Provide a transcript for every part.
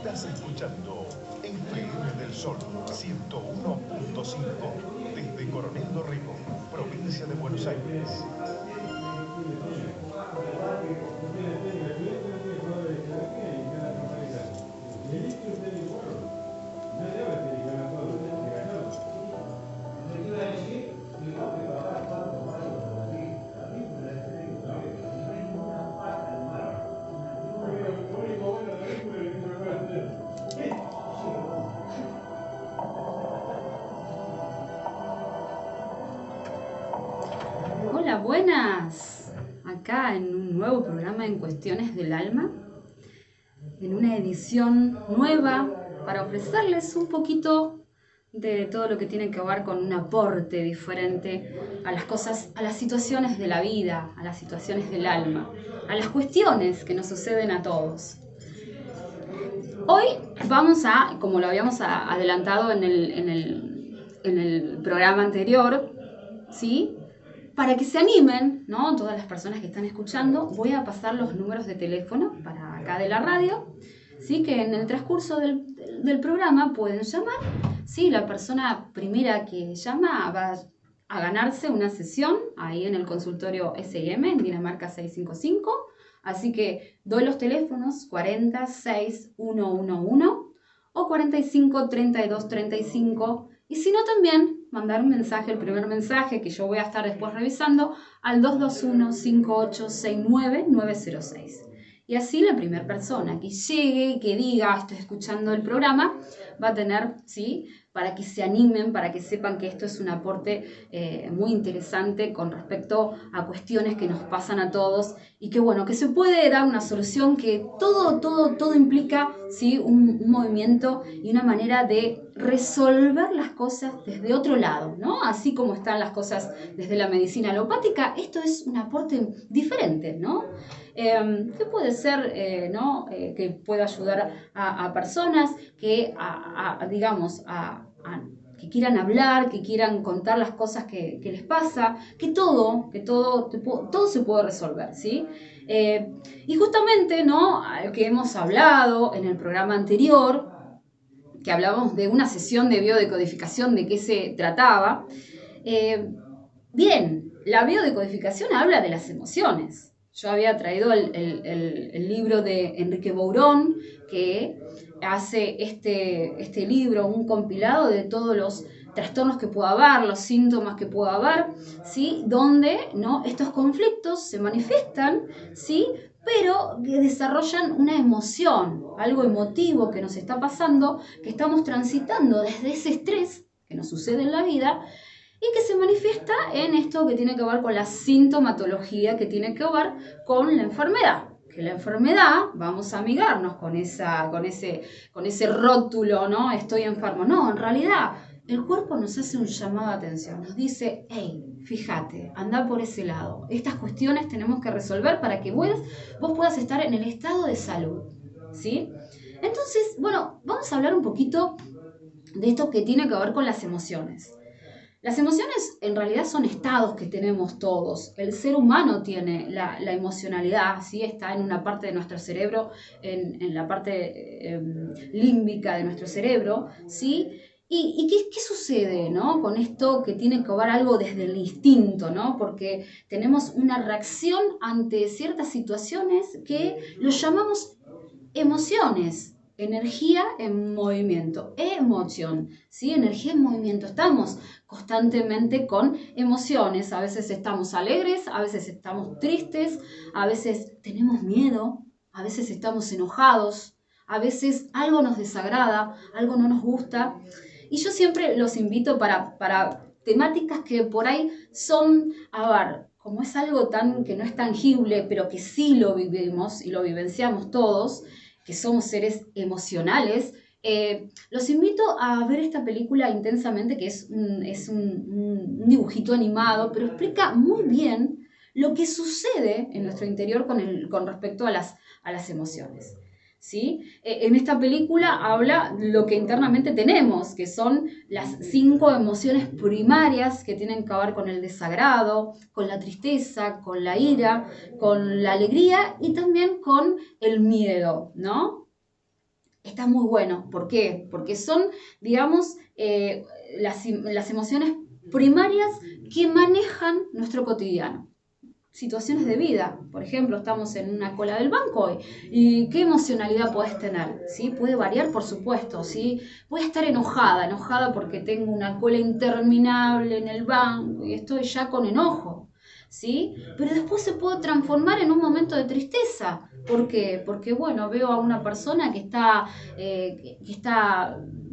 Estás escuchando FM del Sol 101.5 desde Coronel Dorrego, provincia de Buenos Aires. Hola, buenas. Acá en un nuevo programa en Cuestiones del Alma, en una edición nueva para ofrecerles un poquito de todo lo que tiene que ver con un aporte diferente a las cosas, a las situaciones de la vida, a las situaciones del alma, a las cuestiones que nos suceden a todos. Hoy vamos a, como lo habíamos adelantado en el programa anterior, ¿sí? Para que se animen, ¿no? Todas las personas que están escuchando, voy a pasar los números de teléfono para acá de la radio, ¿sí? Que en el transcurso del programa pueden llamar, ¿sí? La persona primera que llama va a ganarse una sesión ahí en el consultorio S&M en Dinamarca 655. Así que doy los teléfonos 40 6111 o 45 32 35. Y si no, también mandar un mensaje, el primer mensaje que yo voy a estar después revisando, al 221-5869-906. Y así la primera persona que llegue y que diga, estoy escuchando el programa, va a tener, ¿sí? Para que se animen, para que sepan que esto es un aporte muy interesante con respecto a cuestiones que nos pasan a todos y que bueno, que se puede dar una solución, que todo implica, ¿sí? un movimiento y una manera de resolver las cosas desde otro lado, ¿no? Así como están las cosas desde la medicina alopática, esto es un aporte diferente, ¿no? Que puede ser, ¿no? Que pueda ayudar a personas que, digamos, que quieran hablar, que quieran contar las cosas que les pasa, que todo se puede resolver, ¿sí? Y justamente, ¿no? Que hemos hablado en el programa anterior, que hablábamos de una sesión de biodecodificación, de qué se trataba. Bien, la biodecodificación habla de las emociones. Yo había traído el libro de Enrique Bourón, que hace este libro, un compilado de todos los trastornos que pueda haber, los síntomas que pueda haber, ¿sí? Donde, ¿no? Estos conflictos se manifiestan, ¿sí? Pero que desarrollan una emoción, algo emotivo que nos está pasando, que estamos transitando desde ese estrés que nos sucede en la vida, y que se manifiesta en esto que tiene que ver con la sintomatología, que tiene que ver con la enfermedad. Que la enfermedad, vamos a amigarnos con ese rótulo, ¿no? Estoy enfermo. No, en realidad el cuerpo nos hace un llamado de atención, nos dice, hey, fíjate, anda por ese lado. Estas cuestiones tenemos que resolver para que vos puedas estar en el estado de salud, ¿sí? Entonces, bueno, vamos a hablar un poquito de esto que tiene que ver con las emociones. Las emociones en realidad son estados que tenemos todos. El ser humano tiene la emocionalidad, ¿sí? Está en una parte de nuestro cerebro, en la parte límbica de nuestro cerebro, ¿sí? ¿Y qué sucede, ¿no? Con esto que tiene que ver algo desde el instinto, ¿no? Porque tenemos una reacción ante ciertas situaciones que los llamamos emociones. Energía en movimiento, emoción, ¿sí? Energía en movimiento. Estamos constantemente con emociones. A veces estamos alegres, a veces estamos tristes, a veces tenemos miedo, a veces estamos enojados, a veces algo nos desagrada, algo no nos gusta. Y yo siempre los invito para temáticas que por ahí son, a ver, como es algo tan que no es tangible, pero que sí lo vivimos y lo vivenciamos todos, que somos seres emocionales, los invito a ver esta película Intensamente, que es un dibujito animado, pero explica muy bien lo que sucede en nuestro interior con respecto a las emociones, ¿sí? En esta película habla lo que internamente tenemos, que son las 5 emociones primarias que tienen que ver con el desagrado, con la tristeza, con la ira, con la alegría y también con el miedo, ¿no? está muy bueno. ¿Por qué? Porque son, digamos, las emociones primarias que manejan nuestro cotidiano. Situaciones de vida, por ejemplo, estamos en una cola del banco y ¿qué emocionalidad podés tener? ¿Sí? Puede variar, por supuesto, ¿sí? Voy a estar enojada porque tengo una cola interminable en el banco y estoy ya con enojo, ¿sí? Pero después se puede transformar en un momento de tristeza. ¿Por qué? Porque, bueno, veo a una persona que está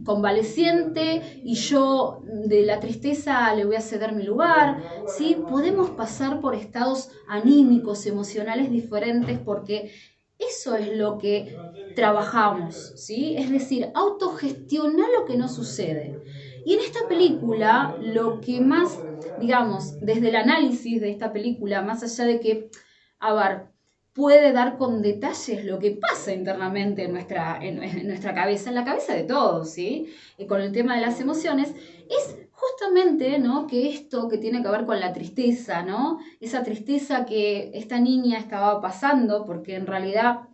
convaleciente y yo de la tristeza le voy a ceder mi lugar, ¿sí? Podemos pasar por estados anímicos, emocionales diferentes porque eso es lo que trabajamos, ¿sí? Es decir, autogestionar lo que nos sucede. Y en esta película, lo que más, digamos, desde el análisis de esta película, más allá de que, a ver, puede dar con detalles lo que pasa internamente en nuestra cabeza, en la cabeza de todos, ¿sí? Y con el tema de las emociones, es justamente, ¿no? Que esto que tiene que ver con la tristeza, ¿no? Esa tristeza que esta niña estaba pasando, porque en realidad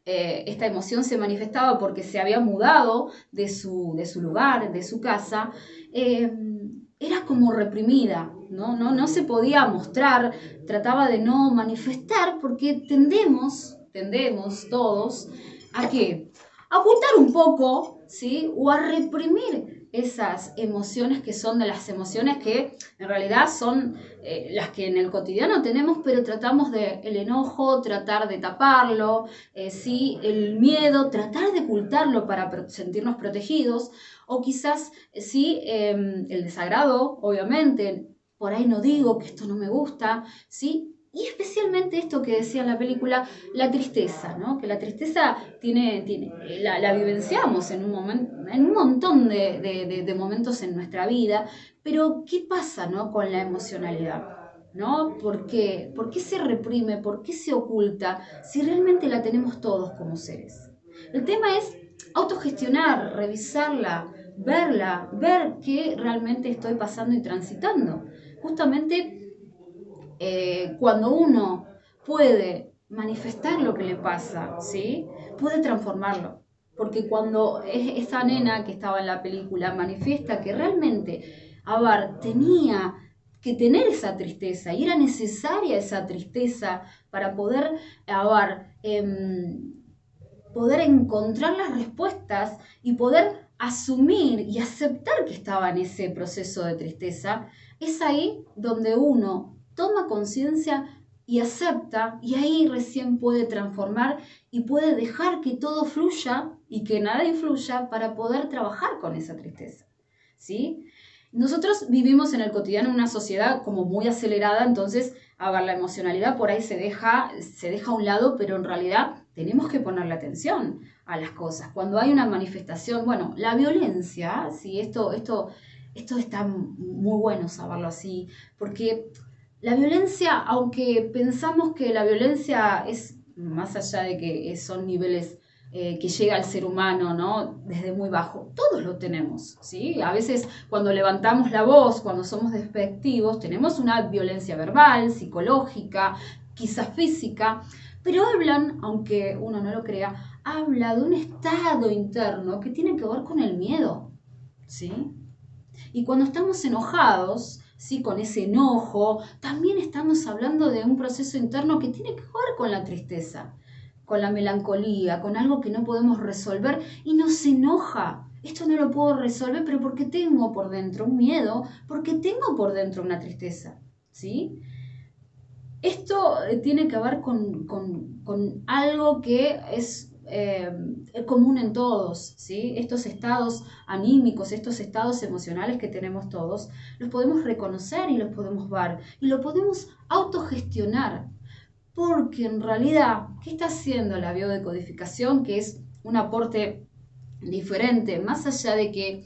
esta emoción se manifestaba porque se había mudado de su lugar, de su casa, era como reprimida, no se podía mostrar, trataba de no manifestar porque tendemos todos a qué, a ocultar un poco, ¿sí? O a reprimir esas emociones que son de las emociones que en realidad son las que en el cotidiano tenemos, pero tratamos de el enojo, tratar de taparlo, sí, el miedo, tratar de ocultarlo para sentirnos protegidos, o quizás sí, el desagrado, obviamente, por ahí no digo que esto no me gusta, ¿sí? Y especialmente esto que decía en la película, la tristeza, ¿no? Que la tristeza la vivenciamos en un montón de momentos en nuestra vida, pero ¿qué pasa, ¿no? Con la emocionalidad, ¿no? ¿Por qué? ¿Por qué se reprime? ¿Por qué se oculta? Si realmente la tenemos todos como seres. El tema es autogestionar, revisarla, verla, ver qué realmente estoy pasando y transitando. Justamente cuando uno puede manifestar lo que le pasa, ¿sí? Puede transformarlo. Porque cuando esa nena que estaba en la película manifiesta que realmente, a ver, tenía que tener esa tristeza y era necesaria esa tristeza para poder, a ver, poder encontrar las respuestas y poder asumir y aceptar que estaba en ese proceso de tristeza, es ahí donde uno toma conciencia y acepta, y ahí recién puede transformar y puede dejar que todo fluya y que nada influya para poder trabajar con esa tristeza, ¿sí? Nosotros vivimos en el cotidiano en una sociedad como muy acelerada, entonces, a ver, la emocionalidad por ahí se deja a un lado, pero en realidad tenemos que ponerle atención a las cosas. Cuando hay una manifestación, bueno, la violencia, ¿sí? Esto está muy bueno saberlo así, porque la violencia, aunque pensamos que la violencia es, más allá de que son niveles que llega al ser humano, ¿no? Desde muy bajo, todos lo tenemos, ¿sí? A veces cuando levantamos la voz, cuando somos despectivos, tenemos una violencia verbal, psicológica, quizás física, pero hablan, aunque uno no lo crea, habla de un estado interno que tiene que ver con el miedo, ¿sí? Y cuando estamos enojados, ¿sí? Con ese enojo, también estamos hablando de un proceso interno que tiene que ver con la tristeza, con la melancolía, con algo que no podemos resolver y nos enoja. Esto no lo puedo resolver, pero porque tengo por dentro un miedo, porque tengo por dentro una tristeza, ¿sí? Esto tiene que ver con algo que es común en todos, ¿sí? Estos estados anímicos, estos estados emocionales que tenemos todos, los podemos reconocer y los podemos ver y lo podemos autogestionar. Porque en realidad, ¿qué está haciendo la biodecodificación? Que es un aporte diferente, más allá de que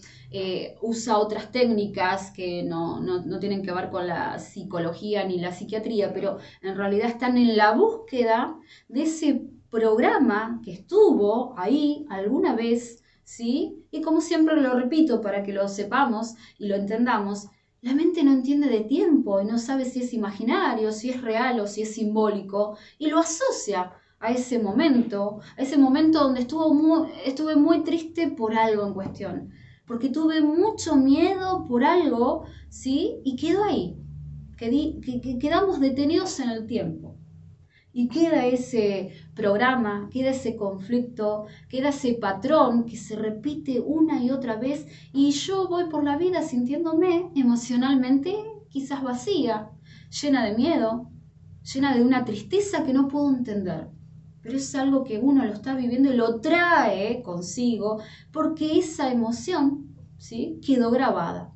usa otras técnicas que no tienen que ver con la psicología ni la psiquiatría, pero en realidad están en la búsqueda de ese programa que estuvo ahí alguna vez, ¿sí? Y como siempre lo repito para que lo sepamos y lo entendamos, la mente no entiende de tiempo y no sabe si es imaginario, si es real o si es simbólico y lo asocia a ese momento donde estuve muy triste por algo en cuestión, porque tuve mucho miedo por algo, ¿sí? Y quedó ahí, quedamos detenidos en el tiempo. Y queda ese programa, queda ese conflicto, queda ese patrón que se repite una y otra vez y yo voy por la vida sintiéndome emocionalmente quizás vacía, llena de miedo, llena de una tristeza que no puedo entender. Pero es algo que uno lo está viviendo y lo trae consigo porque esa emoción, ¿sí?, quedó grabada.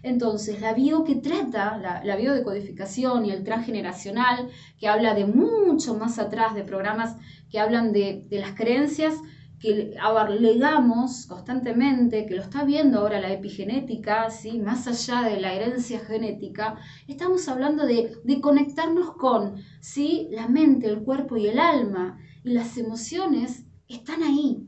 Entonces, la bio que trata, la biodecodificación y el transgeneracional, que habla de mucho más atrás, de programas que hablan de las creencias que legamos constantemente, que lo está viendo ahora la epigenética, ¿sí?, más allá de la herencia genética, estamos hablando de conectarnos con, ¿sí?, la mente, el cuerpo y el alma, y las emociones están ahí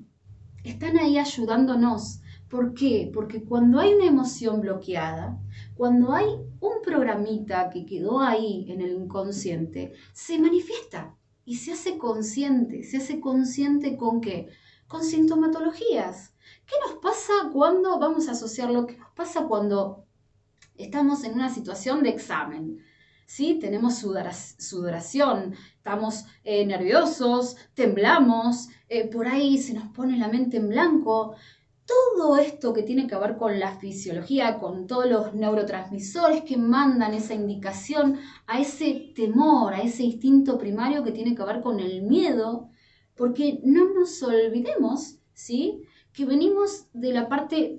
ayudándonos. ¿Por qué? Porque cuando hay una emoción bloqueada, cuando hay un programita que quedó ahí en el inconsciente, se manifiesta y se hace consciente. ¿Se hace consciente con qué? Con sintomatologías. ¿Qué nos pasa cuando, vamos a asociarlo, qué nos pasa cuando estamos en una situación de examen? ¿Sí? Tenemos sudoración, estamos nerviosos, temblamos, por ahí se nos pone la mente en blanco. Todo esto que tiene que ver con la fisiología, con todos los neurotransmisores que mandan esa indicación a ese temor, a ese instinto primario que tiene que ver con el miedo, porque no nos olvidemos, ¿sí?, que venimos de la parte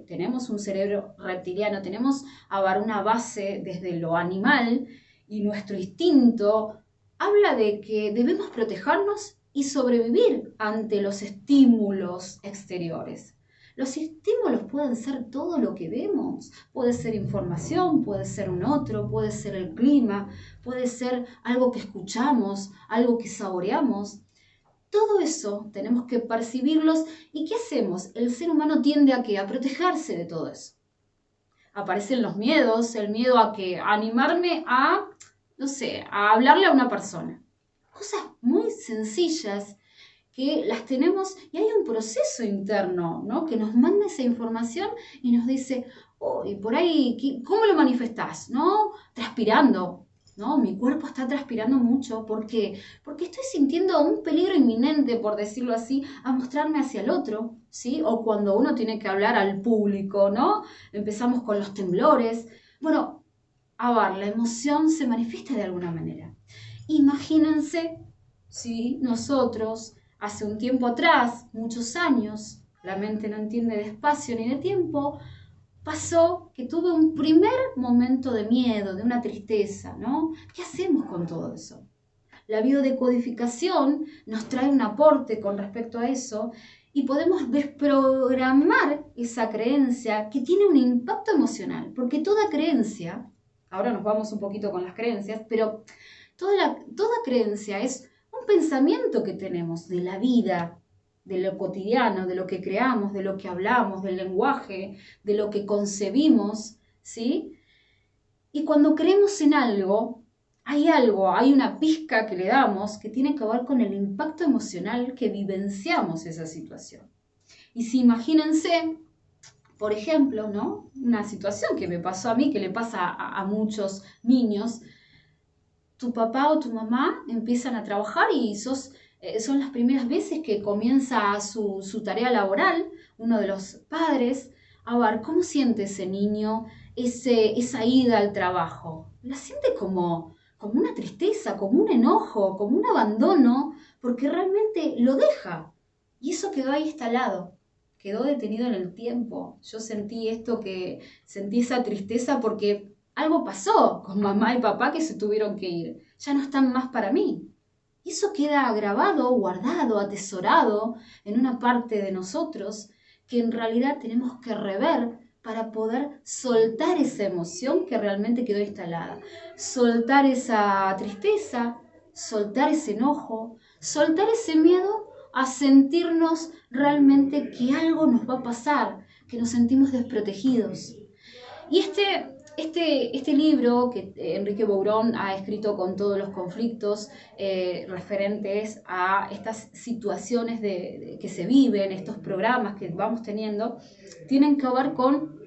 tenemos un cerebro reptiliano, tenemos una base desde lo animal y nuestro instinto habla de que debemos protegernos y sobrevivir ante los estímulos exteriores. Los estímulos pueden ser todo lo que vemos, puede ser información, puede ser un otro, puede ser el clima, puede ser algo que escuchamos, algo que saboreamos. Todo eso tenemos que percibirlos. ¿Y qué hacemos? El ser humano tiende a protegerse de todo eso. Aparecen los miedos, el miedo a animarme a, no sé, a hablarle a una persona. Cosas muy sencillas que las tenemos y hay un proceso interno, ¿no?, que nos manda esa información y nos dice, oh, y por ahí, ¿cómo lo manifestás? ¿No? Transpirando, ¿no? Mi cuerpo está transpirando mucho. ¿Por qué? Porque estoy sintiendo un peligro inminente, por decirlo así, a mostrarme hacia el otro, ¿sí? O cuando uno tiene que hablar al público, ¿no? Empezamos con los temblores. Bueno, la emoción se manifiesta de alguna manera. Imagínense si nosotros, hace un tiempo atrás, muchos años, la mente no entiende de espacio ni de tiempo, pasó que tuve un primer momento de miedo, de una tristeza, ¿no? ¿Qué hacemos con todo eso? La biodecodificación nos trae un aporte con respecto a eso y podemos desprogramar esa creencia que tiene un impacto emocional, porque toda creencia, ahora nos vamos un poquito con las creencias, pero toda creencia es un pensamiento que tenemos de la vida, de lo cotidiano, de lo que creamos, de lo que hablamos, del lenguaje, de lo que concebimos, ¿sí? Y cuando creemos en algo, hay una pizca que le damos que tiene que ver con el impacto emocional que vivenciamos esa situación. Y si imagínense, por ejemplo, ¿no?, una situación que me pasó a mí, que le pasa a muchos niños, tu papá o tu mamá empiezan a trabajar y son las primeras veces que comienza su tarea laboral, uno de los padres. A ver, ¿cómo siente ese niño esa ida al trabajo? La siente como una tristeza, como un enojo, como un abandono, porque realmente lo deja. Y eso quedó ahí instalado, quedó detenido en el tiempo. Yo sentí esa tristeza porque algo pasó con mamá y papá que se tuvieron que ir. Ya no están más para mí. Y eso queda grabado, guardado, atesorado en una parte de nosotros que en realidad tenemos que rever para poder soltar esa emoción que realmente quedó instalada. Soltar esa tristeza, soltar ese enojo, soltar ese miedo a sentirnos realmente que algo nos va a pasar, que nos sentimos desprotegidos. Y Este libro que Enrique Bourón ha escrito con todos los conflictos referentes a estas situaciones que se viven, estos programas que vamos teniendo, tienen que ver con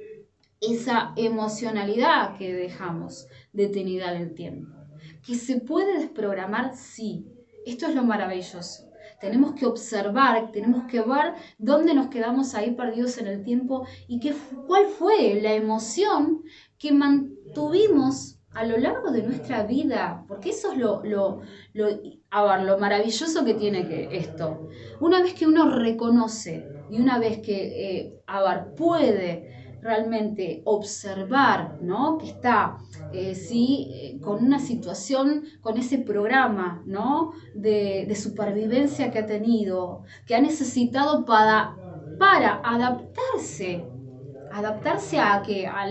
esa emocionalidad que dejamos detenida en el tiempo. ¿Que se puede desprogramar? Sí. Esto es lo maravilloso. Tenemos que observar, tenemos que ver dónde nos quedamos ahí perdidos en el tiempo y cuál fue la emoción que mantuvimos a lo largo de nuestra vida, porque eso es lo maravilloso que tiene esto. Una vez que uno reconoce y una vez que puede realmente observar, ¿no?, que está con una situación, con ese programa, ¿no?, de supervivencia que ha tenido, que ha necesitado para adaptarse a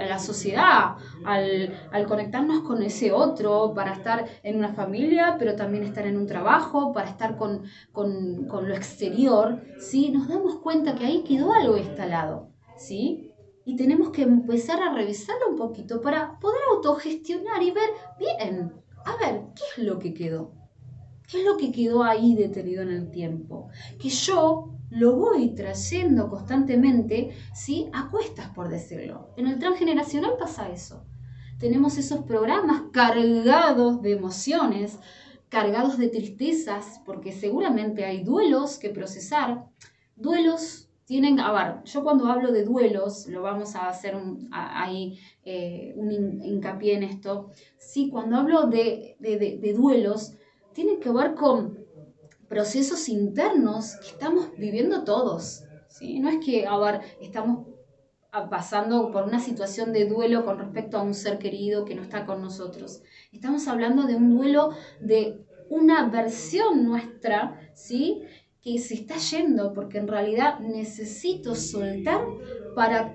la sociedad, al conectarnos con ese otro, para estar en una familia, pero también estar en un trabajo, para estar con lo exterior, ¿sí? Nos damos cuenta que ahí quedó algo instalado, ¿sí? Y tenemos que empezar a revisarlo un poquito para poder autogestionar y ver, bien, a ver, ¿qué es lo que quedó? ¿Qué es lo que quedó ahí detenido en el tiempo? Que yo lo voy trayendo constantemente, ¿sí?, a cuestas, por decirlo. En el transgeneracional pasa eso. Tenemos esos programas cargados de emociones, cargados de tristezas, porque seguramente hay duelos que procesar. Duelos tienen, yo cuando hablo de duelos, lo vamos a hacer un hincapié en esto, sí, cuando hablo de duelos, tienen que ver con procesos internos que estamos viviendo todos, ¿sí? No es que, estamos pasando por una situación de duelo con respecto a un ser querido que no está con nosotros. Estamos hablando de un duelo de una versión nuestra, ¿sí?, que se está yendo, porque en realidad necesito soltar para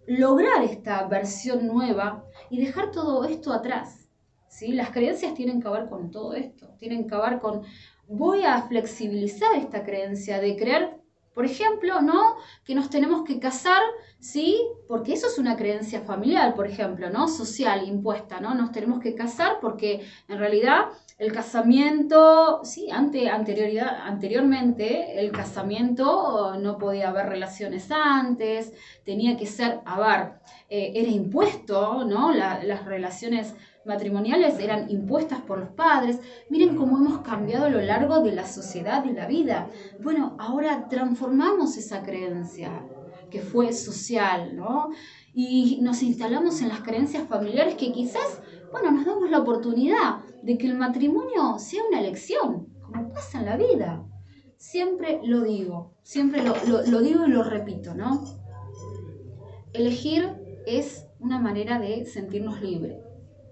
lograr esta versión nueva y dejar todo esto atrás, ¿sí? Las creencias tienen que ver con todo esto, tienen que ver con, voy a flexibilizar esta creencia de creer, por ejemplo, ¿no?, que nos tenemos que casar, ¿sí?, porque eso es una creencia familiar, por ejemplo, ¿no?, social, impuesta, ¿no? Nos tenemos que casar porque en realidad el casamiento, sí, anteriormente el casamiento no podía haber relaciones antes, tenía que ser, era impuesto, ¿no? Las relaciones matrimoniales eran impuestas por los padres. Miren cómo hemos cambiado a lo largo de la sociedad y la vida. Bueno, ahora transformamos esa creencia que fue social, ¿no?, y nos instalamos en las creencias familiares que quizás, bueno, nos damos la oportunidad de que el matrimonio sea una elección, como pasa en la vida. Siempre lo digo, siempre lo digo y lo repito, ¿no? Elegir es una manera de sentirnos libres,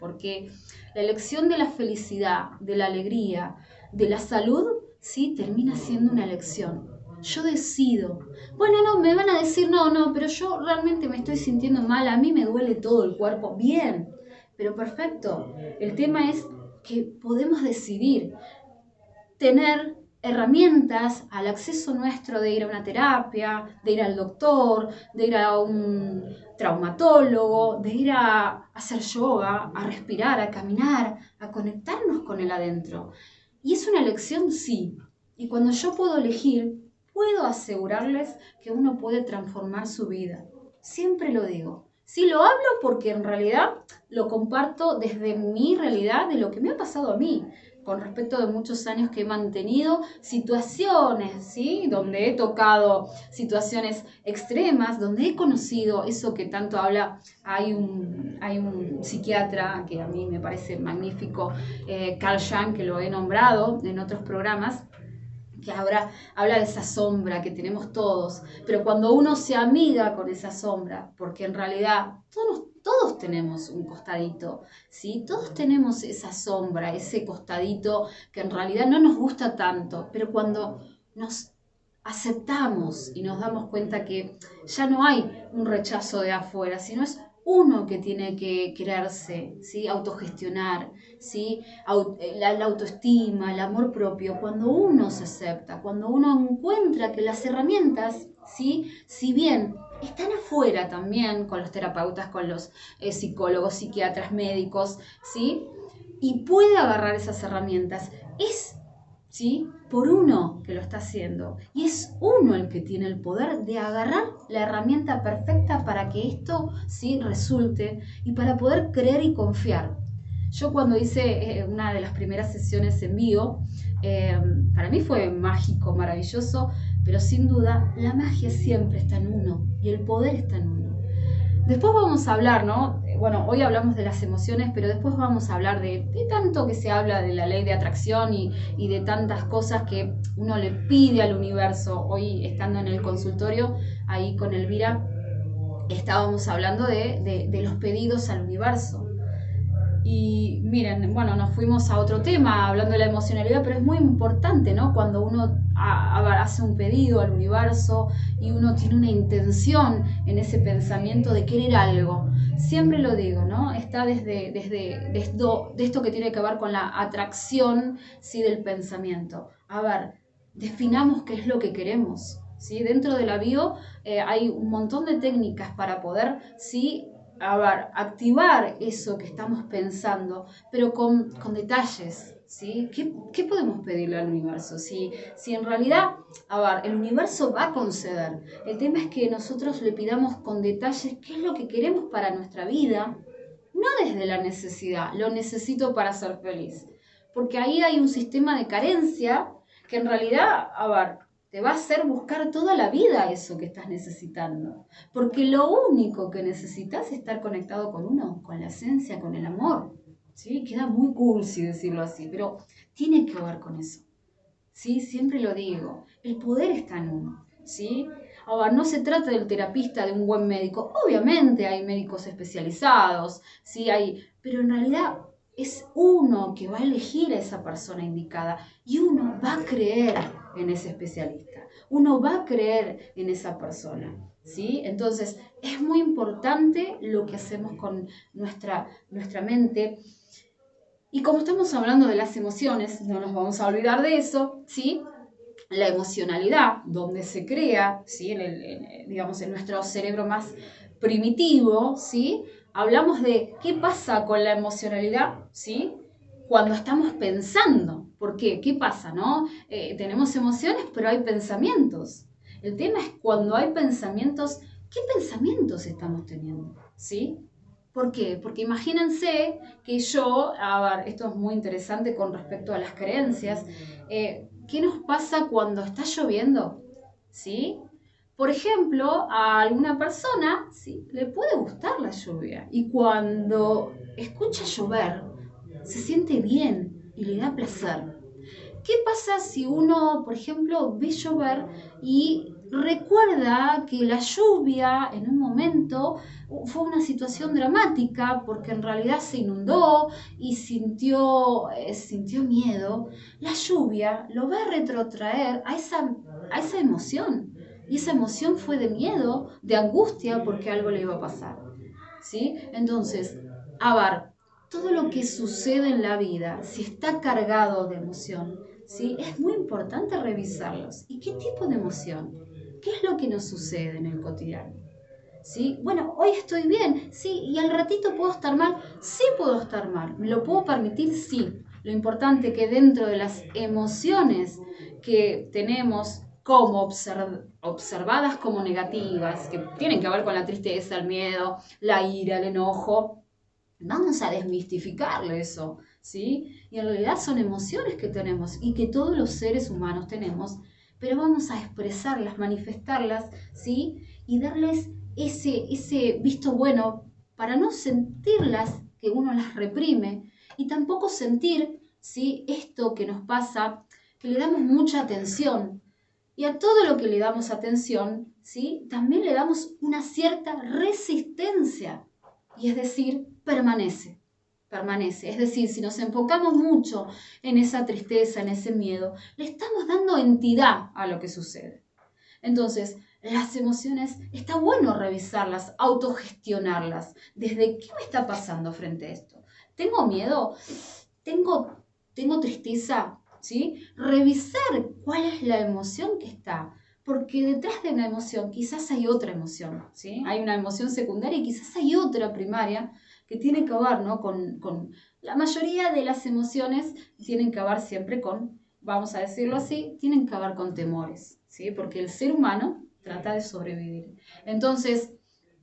porque la elección de la felicidad, de la alegría, de la salud, sí, termina siendo una elección. Yo decido. Bueno, no, me van a decir, no, pero yo realmente me estoy sintiendo mal, a mí me duele todo el cuerpo. Bien, pero perfecto. El tema es que podemos decidir tener herramientas al acceso nuestro de ir a una terapia, de ir al doctor, de ir a un traumatólogo, de ir a hacer yoga, a respirar, a caminar, a conectarnos con el adentro. Y es una elección, sí. Y cuando yo puedo elegir, puedo asegurarles que uno puede transformar su vida. Siempre lo digo. Sí, lo hablo porque en realidad lo comparto desde mi realidad, de lo que me ha pasado a mí, con respecto de muchos años que he mantenido situaciones, ¿sí?, donde he tocado situaciones extremas, donde he conocido eso que tanto habla. Hay un psiquiatra que a mí me parece magnífico, Carl Jung, que lo he nombrado en otros programas, que ahora habla de esa sombra que tenemos todos, pero cuando uno se amiga con esa sombra, porque en realidad todos tenemos un costadito, ¿sí? Todos tenemos esa sombra, ese costadito que en realidad no nos gusta tanto, pero cuando nos aceptamos y nos damos cuenta que ya no hay un rechazo de afuera, sino es uno que tiene que quererse, ¿sí? Autogestionar, ¿sí? La autoestima, el amor propio. Cuando uno se acepta, cuando uno encuentra que las herramientas, ¿sí? Si bien están afuera también con los terapeutas, con los psicólogos, psiquiatras, médicos, ¿sí? Y puede agarrar esas herramientas. Es, ¿sí? Por uno que lo está haciendo. Y es uno el que tiene el poder de agarrar la herramienta perfecta para que esto, ¿sí? Resulte y para poder creer y confiar. Yo cuando hice una de las primeras sesiones en vivo, para mí fue mágico, maravilloso, pero sin duda la magia siempre está en uno y el poder está en uno. Después vamos a hablar, ¿no? Bueno, hoy hablamos de las emociones, pero después vamos a hablar de tanto que se habla de la ley de atracción y de tantas cosas que uno le pide al universo. Hoy, estando en el consultorio, ahí con Elvira, estábamos hablando de los pedidos al universo. Y miren, bueno, nos fuimos a otro tema hablando de la emocionalidad, pero es muy importante, ¿no? Cuando uno hace un pedido al universo y uno tiene una intención en ese pensamiento de querer algo. Siempre lo digo, ¿no? Está desde esto que tiene que ver con la atracción, ¿sí? Del pensamiento. A ver, definamos qué es lo que queremos, ¿sí? Dentro de la bio hay un montón de técnicas para poder, ¿sí? Activar eso que estamos pensando, pero con detalles, ¿sí? ¿Qué podemos pedirle al universo? Si en realidad, el universo va a conceder. El tema es que nosotros le pidamos con detalles qué es lo que queremos para nuestra vida, no desde la necesidad, lo necesito para ser feliz. Porque ahí hay un sistema de carencia que en realidad, te va a hacer buscar toda la vida eso que estás necesitando. Porque lo único que necesitas es estar conectado con uno, con la esencia, con el amor. ¿Sí? Queda muy cursi decirlo así, pero tiene que ver con eso. ¿Sí? Siempre lo digo, el poder está en uno. ¿Sí? Ahora, no se trata del terapista, de un buen médico. Obviamente hay médicos especializados, ¿sí? Pero en realidad es uno que va a elegir a esa persona indicada y uno va a creer en ese especialista. Uno va a creer en esa persona. ¿Sí? Entonces, es muy importante lo que hacemos con nuestra mente. Y como estamos hablando de las emociones, no nos vamos a olvidar de eso, ¿sí? La emocionalidad, donde se crea, ¿sí? Digamos, en nuestro cerebro más primitivo, ¿sí? Hablamos de qué pasa con la emocionalidad, ¿sí? Cuando estamos pensando. ¿Por qué? ¿Qué pasa, no? Tenemos emociones, pero hay pensamientos. El tema es cuando hay pensamientos, ¿qué pensamientos estamos teniendo? ¿Sí? ¿Por qué? Porque imagínense que yo, esto es muy interesante con respecto a las creencias, ¿qué nos pasa cuando está lloviendo? ¿Sí? Por ejemplo, a alguna persona, ¿sí? Le puede gustar la lluvia y cuando escucha llover se siente bien y le da placer. ¿Qué pasa si uno, por ejemplo, ve llover y recuerda que la lluvia en un momento fue una situación dramática porque en realidad se inundó y sintió miedo? La lluvia lo va a retrotraer a esa emoción. Y esa emoción fue de miedo, de angustia porque algo le iba a pasar. ¿Sí? Entonces, todo lo que sucede en la vida, si está cargado de emoción, ¿sí? Es muy importante revisarlos. ¿Y qué tipo de emoción? ¿Qué es lo que nos sucede en el cotidiano? ¿Sí? Bueno, hoy estoy bien, sí, y al ratito puedo estar mal, sí puedo estar mal, ¿me lo puedo permitir? Sí. Lo importante es que dentro de las emociones que tenemos como observadas como negativas, que tienen que ver con la tristeza, el miedo, la ira, el enojo, vamos a desmistificarle eso, ¿sí? Y en realidad son emociones que tenemos y que todos los seres humanos tenemos, pero vamos a expresarlas, manifestarlas, ¿sí? Y darles ese visto bueno para no sentirlas que uno las reprime y tampoco sentir, ¿sí? Esto que nos pasa, que le damos mucha atención. Y a todo lo que le damos atención, ¿sí? También le damos una cierta resistencia. Y es decir, permanece. Es decir, si nos enfocamos mucho en esa tristeza, en ese miedo, le estamos dando entidad a lo que sucede. Entonces, las emociones, está bueno revisarlas, autogestionarlas. ¿Desde qué me está pasando frente a esto? ¿Tengo miedo? ¿Tengo tristeza? ¿Sí? Revisar cuál es la emoción que está. Porque detrás de una emoción quizás hay otra emoción, ¿sí? Hay una emoción secundaria y quizás hay otra primaria que tiene que ver, ¿no? con la mayoría de las emociones tienen que ver siempre con, vamos a decirlo así, tienen que ver con temores, ¿sí? Porque el ser humano trata de sobrevivir. Entonces,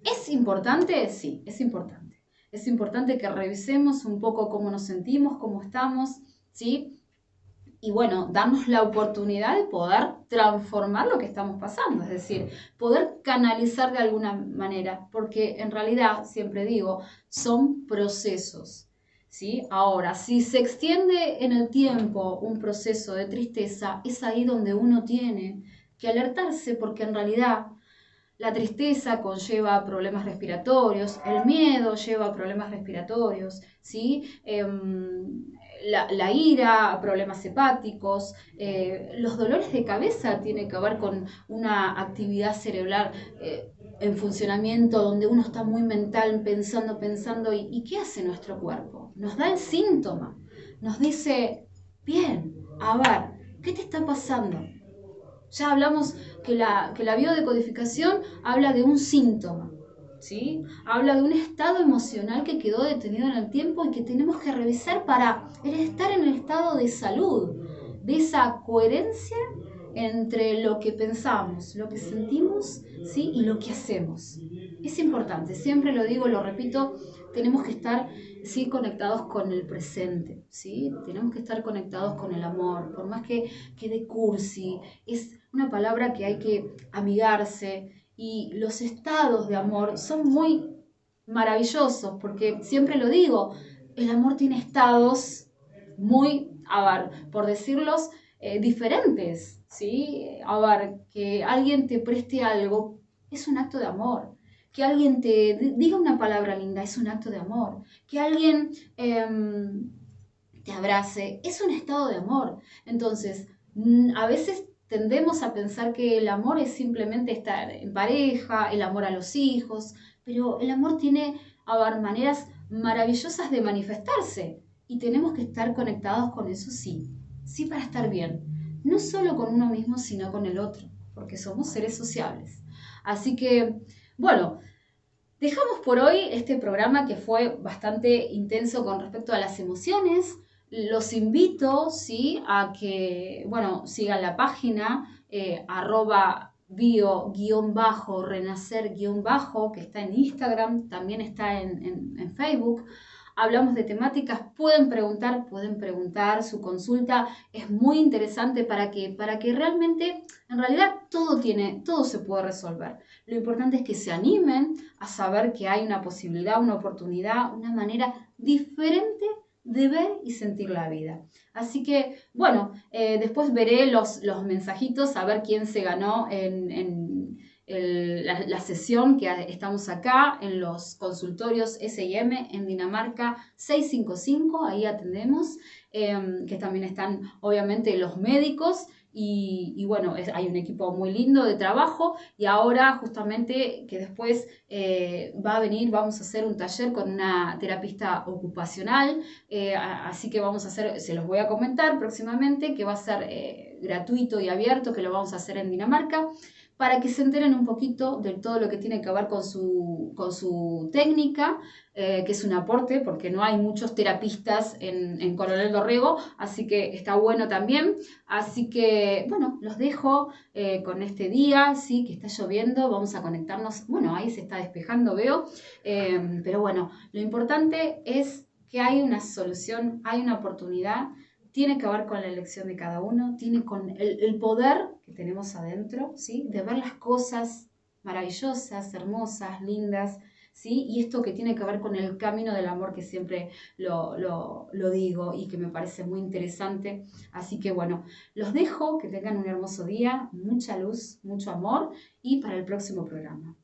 ¿es importante? Sí, es importante. Es importante que revisemos un poco cómo nos sentimos, cómo estamos, ¿sí? Y bueno, darnos la oportunidad de poder transformar lo que estamos pasando, es decir, poder canalizar de alguna manera, porque en realidad, siempre digo, son procesos, ¿sí? Ahora, si se extiende en el tiempo un proceso de tristeza, es ahí donde uno tiene que alertarse, porque en realidad la tristeza conlleva problemas respiratorios, el miedo lleva a problemas respiratorios, ¿sí? La ira a problemas hepáticos, los dolores de cabeza tienen que ver con una actividad cerebral en funcionamiento donde uno está muy mental pensando, ¿y qué hace nuestro cuerpo? Nos da el síntoma, nos dice, bien, a ver, ¿qué te está pasando? Ya hablamos que la biodecodificación habla de un síntoma, ¿sí? Habla de un estado emocional que quedó detenido en el tiempo y que tenemos que revisar para estar en el estado de salud, de esa coherencia entre lo que pensamos, lo que sentimos, ¿sí? Y lo que hacemos. Es importante, siempre lo digo, lo repito, tenemos que estar sí conectados con el presente, ¿sí? Tenemos que estar conectados con el amor, por más que quede cursi, es una palabra que hay que amigarse y los estados de amor son muy maravillosos porque siempre lo digo, el amor tiene estados muy, a ver, por decirlos, diferentes, ¿sí? A ver, que alguien te preste algo es un acto de amor. Que alguien te diga una palabra linda es un acto de amor. Que alguien te abrace es un estado de amor. Entonces, a veces tendemos a pensar que el amor es simplemente estar en pareja, el amor a los hijos, pero el amor tiene maneras maravillosas de manifestarse y tenemos que estar conectados con eso, sí, sí, para estar bien, no solo con uno mismo, sino con el otro, porque somos seres sociables. Así que, bueno, dejamos por hoy este programa que fue bastante intenso con respecto a las emociones. Los invito, ¿sí? A que, bueno, sigan la página @bio_renacer_ que está en Instagram, también está en Facebook. Hablamos de temáticas, pueden preguntar, su consulta es muy interesante para que realmente, en realidad todo se puede resolver. Lo importante es que se animen a saber que hay una posibilidad, una oportunidad, una manera diferente de ver y sentir la vida. Así que, bueno, después veré los mensajitos a ver quién se ganó en la sesión que estamos acá en los consultorios S&M en Dinamarca 655, ahí atendemos, que también están obviamente los médicos y bueno, hay un equipo muy lindo de trabajo y ahora justamente que después va a venir, vamos a hacer un taller con una terapista ocupacional, así que vamos a hacer, se los voy a comentar próximamente, que va a ser gratuito y abierto, que lo vamos a hacer en Dinamarca, para que se enteren un poquito de todo lo que tiene que ver con su técnica, que es un aporte, porque no hay muchos terapistas en Coronel Dorrego, así que está bueno también. Así que, bueno, los dejo con este día, sí, que está lloviendo, vamos a conectarnos, bueno, ahí se está despejando, veo, pero bueno, lo importante es que hay una solución, hay una oportunidad, tiene que ver con la elección de cada uno, tiene con el poder que tenemos adentro, ¿sí? De ver las cosas maravillosas, hermosas, lindas, ¿sí? Y esto que tiene que ver con el camino del amor, que siempre lo digo y que me parece muy interesante. Así que bueno, los dejo, que tengan un hermoso día, mucha luz, mucho amor y para el próximo programa.